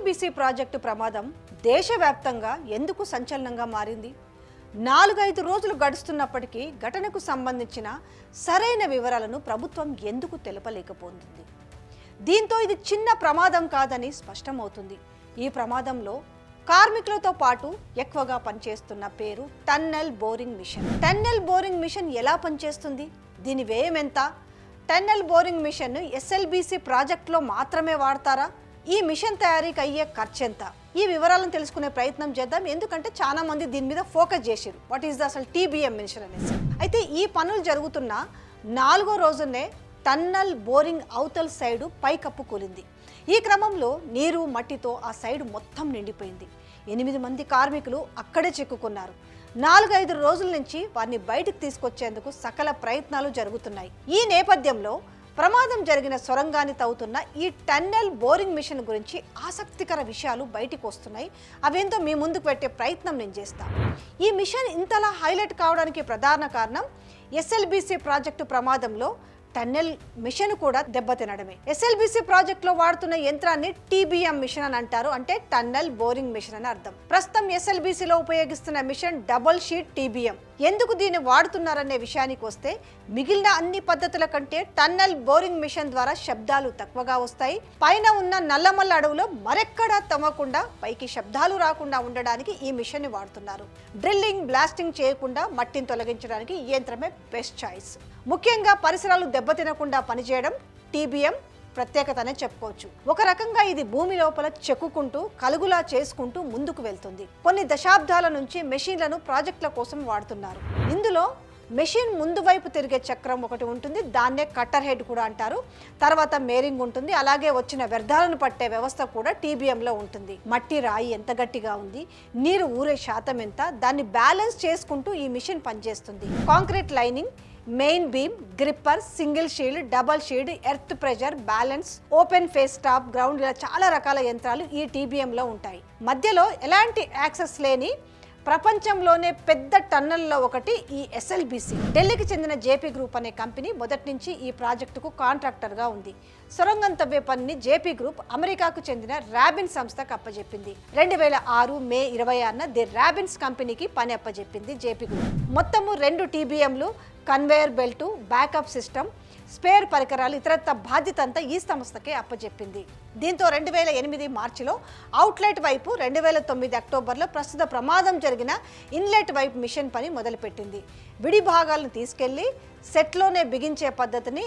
SLBC project ప్రమాదం దేశవ్యాప్తంగా ఎందుకు సంచలనంగా మారింది? 4-5 రోజులు గడుస్తున్నప్పటికీ ఘటనకు సంబంధించిన సరైన వివరాలను ప్రభుత్వం ఎందుకు తెలపలేకపోతుంది? దీంతో ఇది చిన్న ప్రమాదం కాదని స్పష్టమవుతుంది. ఈ ప్రమాదంలో కార్మికులతో పాటు ఎక్కువగా పనిచేస్తున్న పేరు tunnel boring machine. Tunnel boring machine ఎలా పనిచేస్తుంది? దీని వ్యయం ఎంత? టన్నెల్ బోరింగ్ మిషన్ ఎస్ఎల్బిసి ప్రాజెక్టులో మాత్రమే వాడతారా? ఈ మిషన్ తయారీకి అయ్యే ఖర్చు ఎంత? ఈ వివరాలను తెలుసుకునే ప్రయత్నం చేద్దాం. ఎందుకంటే చాలా మంది దీని మీద ఫోకస్ చేశారు. వాట్ ఈస్ ద అసలు టీబీఎం మిషన్ అనేసి. అయితే ఈ పనులు జరుగుతున్న 4వ రోజునే టన్నెల్ బోరింగ్ అవతల సైడు పైకప్పు కూలింది. ఈ క్రమంలో నీరు మట్టితో ఆ సైడు మొత్తం నిండిపోయింది. 8 మంది కార్మికులు అక్కడే చిక్కుకున్నారు. 4-5 రోజుల నుంచి వారిని బయటకు తీసుకొచ్చేందుకు సకల ప్రయత్నాలు జరుగుతున్నాయి. ఈ నేపథ్యంలో ప్రమాదం జరిగిన సొరంగాన్ని తవ్వుతున్న ఈ టన్నెల్ బోరింగ్ మిషన్ గురించి ఆసక్తికర విషయాలు బయటికి వస్తున్నాయి. అవేంతో మీ ముందుకు పెట్టే ప్రయత్నం నేను చేస్తాను. ఈ మిషన్ ఇంతలా హైలైట్ కావడానికి ప్రధాన కారణం ఎస్ఎల్బిసి ప్రాజెక్టు ప్రమాదంలో టన్నెల్ మిషన్ కూడా దెబ్బతినడమే. ఎస్ఎల్బిసి ప్రాజెక్టులో వాడుతున్న యంత్రాన్ని టీబీఎం మిషన్ అని అంటారు. అంటే టన్నెల్ బోరింగ్ మిషన్ అని అర్థం. ప్రస్తుతం ఎస్ఎల్బిసిలో ఉపయోగిస్తున్న మిషన్ డబుల్ షీట్ టీబీఎం. ఎందుకు దీన్ని వాడుతున్నారనే విషయానికి వస్తే, మిగిలిన అన్ని పద్ధతుల కంటే టన్నెల్ బోరింగ్ మిషన్ ద్వారా శబ్దాలు తక్కువగా వస్తాయి. పైన ఉన్న నల్లమల్ల అడవులో మరెక్కడా తవ్వకుండా పైకి శబ్దాలు రాకుండా ఉండడానికి ఈ మిషన్ ని వాడుతున్నారు. డ్రిల్లింగ్, బ్లాస్టింగ్ చేయకుండా మట్టిని తొలగించడానికి ఈ యంత్రమే బెస్ట్ చాయిస్. ముఖ్యంగా పరిసరాలు దెబ్బతినకుండా పనిచేయడం టీబీఎం ప్రత్యేకతనే చెప్పుకోవచ్చు. ఒక రకంగా ఇది భూమి లోపల చెక్కుకుంటూ కలుగులా చేసుకుంటూ ముందుకు వెళ్తుంది. కొన్ని దశాబ్దాల నుంచి మెషిన్లను ప్రాజెక్టుల కోసం వాడుతున్నారు. ఇందులో మెషిన్ ముందు వైపు తిరిగే చక్రం ఒకటి ఉంటుంది. దాన్నే కట్టర్ హెడ్ కూడా అంటారు. తర్వాత మేరింగ్ ఉంటుంది. అలాగే వచ్చిన వ్యర్థాలను పట్టే వ్యవస్థ కూడా టీబీఎంలో ఉంటుంది. మట్టి, రాయి ఎంత గట్టిగా ఉంది, నీరు ఊరే శాతం ఎంత, దాన్ని బ్యాలెన్స్ చేసుకుంటూ ఈ మిషన్ పనిచేస్తుంది. Concrete lining, main beam, gripper, single shield, double shield, earth pressure, balance, open face top, ground, ఇలా చాలా రకాల యంత్రాలు ఈ టీబీఎంలో ఉంటాయి. మధ్యలో ఎలాంటి యాక్సెస్ లేని ప్రపంచంలోనే పెద్ద టన్నెల్లో ఒకటి ఈ ఎస్ఎల్బిసి. ఢిల్లీకి చెందిన జేపీ గ్రూప్ అనే కంపెనీ మొదటి నుంచి ఈ ప్రాజెక్టుకు కాంట్రాక్టర్గా ఉంది. సొరంగం తవ్వే పనిని జేపీ గ్రూప్ అమెరికాకు చెందిన ర్యాబిన్ సంస్థకు అప్పజెప్పింది. 2006 మే 26న ది ర్యాబిన్స్ కంపెనీకి పని అప్పజెప్పింది జేపీ గ్రూప్. మొత్తము 2 టీబీఎంలు, conveyor belt, backup system, spare పరికరాలు, ఇతరత్ర బాధ్యత అంతా ఈ సంస్థకే అప్పచెప్పింది. దీంతో 2008 మార్చిలో అవుట్లెట్ వైపు, 2009 అక్టోబర్లో ప్రస్తుత ప్రమాదం జరిగిన ఇన్లెట్ వైపు మిషన్ పని మొదలుపెట్టింది. విడి భాగాలను తీసుకెళ్లి సెట్లోనే బిగించే పద్ధతిని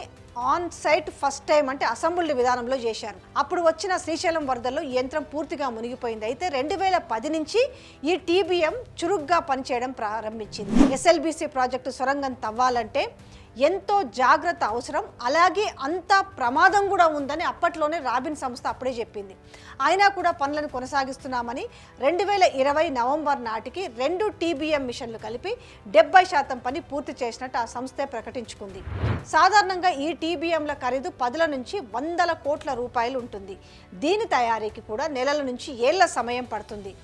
ఆన్ సైట్ ఫస్ట్ టైం అంటే అసెంబ్లీ విధానంలో చేశారు. అప్పుడు వచ్చిన శ్రీశైలం వరదల్లో ఈ యంత్రం పూర్తిగా మునిగిపోయింది. అయితే 2010 నుంచి ఈ టీబీఎం చురుగ్గా పనిచేయడం ప్రారంభించింది. ఎస్ఎల్బిసి ప్రాజెక్టు సొరంగం తవ్వాలంటే ఎంతో జాగ్రత్త అవసరం, అలాగే అంత ప్రమాదం కూడా ఉందని అప్పట్లోనే రాబిన్ సంస్థ అప్పుడే చెప్పింది. అయినా కూడా పనులను కొనసాగిస్తున్నామని 2020 నవంబర్ నాటికి 2 టీబీఎం మిషన్లు కలిపి 70% పని పూర్తి చేసినట్టు ఆ సంస్థే ప్రకటించుకుంది. సాధారణంగా ఈ టీబీఎంల ఖరీదు 10 నుంచి 100 కోట్ల రూపాయలు ఉంటుంది. దీని తయారీకి కూడా నెలల నుంచి ఏళ్ల సమయం పడుతుంది.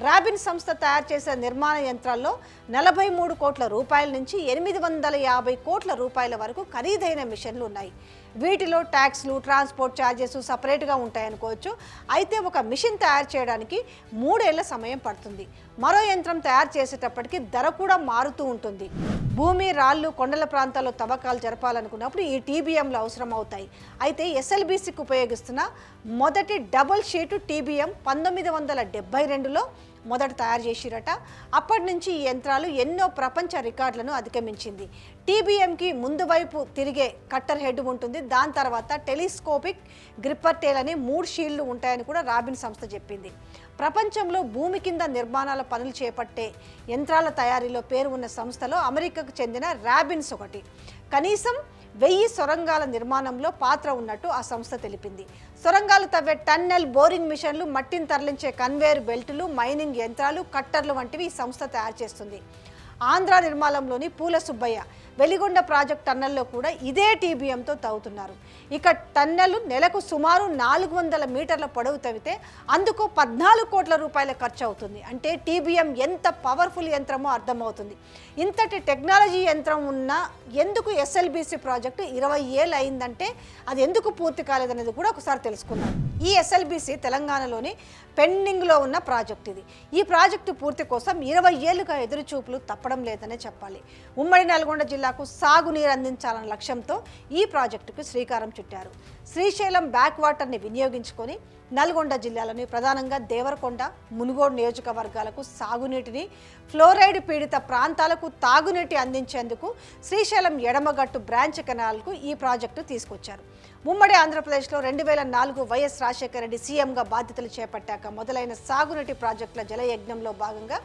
రాబిన్ సంస్థ తయారు చేసే నిర్మాణ యంత్రాల్లో 43 కోట్ల రూపాయల నుంచి 850 కోట్ల రూపాయల వరకు ఖరీదైన మిషన్లు ఉన్నాయి. వీటిలో ట్యాక్స్లు, ట్రాన్స్పోర్ట్ ఛార్జెస్ సపరేట్గా ఉంటాయనుకోవచ్చు. అయితే ఒక మిషన్ తయారు చేయడానికి 3 ఏళ్ల సమయం పడుతుంది. మరో యంత్రం తయారు చేసేటప్పటికి ధర కూడా మారుతూ ఉంటుంది. భూమి, రాళ్ళు, కొండల ప్రాంతాల్లో తవ్వకాలు జరపాలనుకున్నప్పుడు ఈ టీబీఎంలు అవసరం అవుతాయి. అయితే ఎస్ఎల్బిసికి ఉపయోగిస్తున్న మొదటి డబుల్ షీటు టీబీఎం 1972లో మొదట తయారు చేసిరట. అప్పటి నుంచి ఈ యంత్రాలు ఎన్నో ప్రపంచ రికార్డులను అధిగమించింది. టీబీఎంకి ముందు వైపు తిరిగే కట్టర్ హెడ్ ఉంటుంది. దాని తర్వాత టెలిస్కోపిక్, గ్రిప్పర్ టేల్ అని 3 షీల్డ్లు ఉంటాయని కూడా రాబిన్ సంస్థ చెప్పింది. ప్రపంచంలో భూమి కింద నిర్మాణాల పనులు చేపట్టే యంత్రాల తయారీలో పేరు ఉన్న సంస్థలో అమెరికాకు చెందిన ర్యాబిన్స్ ఒకటి. కనీసం 1000 సొరంగాల నిర్మాణంలో పాత్ర ఉన్నట్టు ఆ సంస్థ తెలిపింది. సొరంగాలు తవ్వే టన్నెల్ బోరింగ్ మిషన్లు, మట్టిని తరలించే కన్వేయర్ బెల్టులు, మైనింగ్ యంత్రాలు, కట్టర్లు వంటివి ఈ సంస్థ తయారు చేస్తుంది. ఆంధ్ర నిర్మాలంలోని పూల సుబ్బయ్య వెలిగొండ ప్రాజెక్ట్ టన్నెల్లో కూడా ఇదే టీబీఎంతో తవ్వుతున్నారు. ఇక టన్నెల్ నెలకు సుమారు 400 మీటర్ల పొడవు తవ్వితే అందుకు 14 కోట్ల రూపాయల ఖర్చు అవుతుంది. అంటే టీబీఎం ఎంత పవర్ఫుల్ యంత్రమో అర్థమవుతుంది. ఇంతటి టెక్నాలజీ యంత్రం ఉన్న ఎందుకు ఎస్ఎల్బిసి ప్రాజెక్టు 20 ఏళ్ళు అయిందంటే అది ఎందుకు పూర్తి కాలేదనేది కూడా ఒకసారి తెలుసుకుందాం. ఈ ఎస్ఎల్బిసి తెలంగాణలోని పెండింగ్లో ఉన్న ప్రాజెక్ట్ ఇది. ఈ ప్రాజెక్టు పూర్తి కోసం 20 ఏళ్లుగా ఎదురుచూపులు తప్పడం లేదనే చెప్పాలి. ఉమ్మడి నల్గొండ జిల్లాకు సాగునీరు అందించాలన్న లక్ష్యంతో ఈ ప్రాజెక్టుకు శ్రీకారం చుట్టారు. శ్రీశైలం బ్యాక్ వాటర్ని వినియోగించుకొని నల్గొండ జిల్లాలోని ప్రధానంగా దేవరకొండ, మునుగోడు నియోజకవర్గాలకు సాగునీటిని, ఫ్లోరైడ్ పీడిత ప్రాంతాలకు తాగునీటి అందించేందుకు శ్రీశైలం ఎడమగట్టు బ్రాంచ్ కెనాల్కు ఈ ప్రాజెక్టు తీసుకొచ్చారు. ఉమ్మడి ఆంధ్రప్రదేశ్లో 2004 వైఎస్ రాజశేఖర రెడ్డి సీఎంగా బాధ్యతలు చేపట్టాక మొదలైన సాగునీటి ప్రాజెక్టుల జలయజ్ఞంలో భాగంగా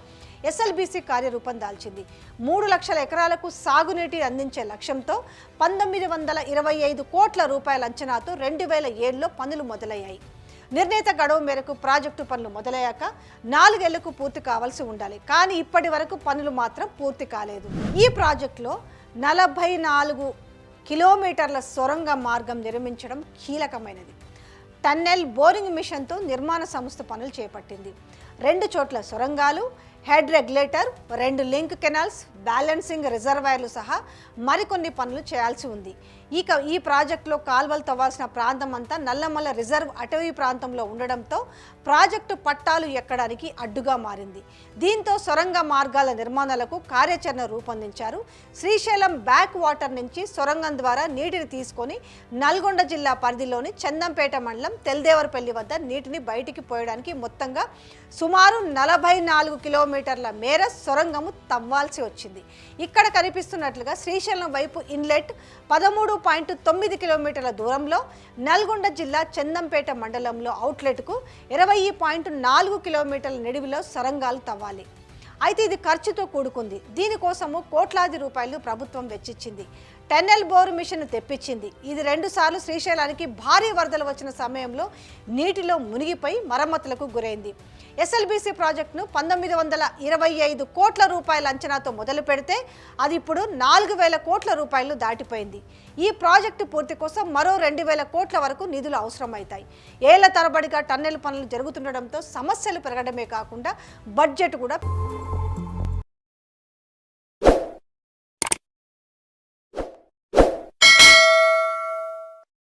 ఎస్ఎల్బీసీ కార్యరూపం దాల్చింది. 3 లక్షల ఎకరాలకు సాగునీటి అందించే లక్ష్యంతో 1925 కోట్ల రూపాయల అంచనాతో 2007లో పనులు మొదలయ్యాయి. నిర్ణీత గడువు మేరకు ప్రాజెక్టు పనులు మొదలయ్యాక 4 ఏళ్లకు పూర్తి కావాల్సి ఉండాలి. కానీ ఇప్పటి వరకు పనులు మాత్రం పూర్తి కాలేదు. ఈ ప్రాజెక్టులో 44 కిలోమీటర్ల సొరంగ మార్గం నిర్మించడం కీలకమైనది. టన్నెల్ బోరింగ్ మిషన్తో నిర్మాణ సంస్థ పనులు చేపట్టింది. 2 చోట్ల సొరంగాలు, head regulator, 2 link canals, balancing రిజర్వాయర్లు సహా మరికొన్ని పనులు చేయాల్సి ఉంది. ఈ ప్రాజెక్టులో కాల్వలు తవ్వాల్సిన ప్రాంతం అంతా నల్లమల్ల రిజర్వ్ అటవీ ప్రాంతంలో ఉండడంతో ప్రాజెక్టు పట్టాలు ఎక్కడానికి అడ్డుగా మారింది. దీంతో సొరంగ మార్గాల నిర్మాణాలకు కార్యాచరణ రూపొందించారు. శ్రీశైలం బ్యాక్ వాటర్ నుంచి సొరంగం ద్వారా నీటిని తీసుకొని నల్గొండ జిల్లా పరిధిలోని చందంపేట మండలం తెల్దేవరపల్లి వద్ద నీటిని బయటికి పోయడానికి మొత్తంగా సుమారు 44 కిలోమీటర్ల మేర సొరంగము తవ్వాల్సి వచ్చింది. ఇక్కడ కనిపిస్తున్నట్లుగా శ్రీశైలం వైపు ఇన్లెట్ 13.9 కిలోమీటర్ల దూరంలో, నల్గొండ జిల్లా చందంపేట మండలంలో అవుట్లెట్కు 20.4 కిలోమీటర్ల నిడివిలో సొరంగాలు తవ్వాలి. అయితే ఇది ఖర్చుతో కూడుకుంది. దీనికోసము కోట్లాది రూపాయలు ప్రభుత్వం వెచ్చించింది. టన్నెల్ బోరు మిషన్ తెప్పించింది. ఇది 2 సార్లు శ్రీశైలానికి భారీ వరదలు వచ్చిన సమయంలో నీటిలో మునిగిపోయి మరమ్మతులకు గురైంది. ఎస్ఎల్బీసీ ప్రాజెక్టును 1925 కోట్ల రూపాయల అంచనాతో మొదలు పెడితే అది ఇప్పుడు 4000 కోట్ల రూపాయలు దాటిపోయింది. ఈ ప్రాజెక్టు పూర్తి కోసం మరో 2000 కోట్ల వరకు నిధులు అవసరమవుతాయి. ఏళ్ల తరబడిగా టన్నెల్ పనులు జరుగుతుండడంతో సమస్యలు పెరగడమే కాకుండా బడ్జెట్ కూడా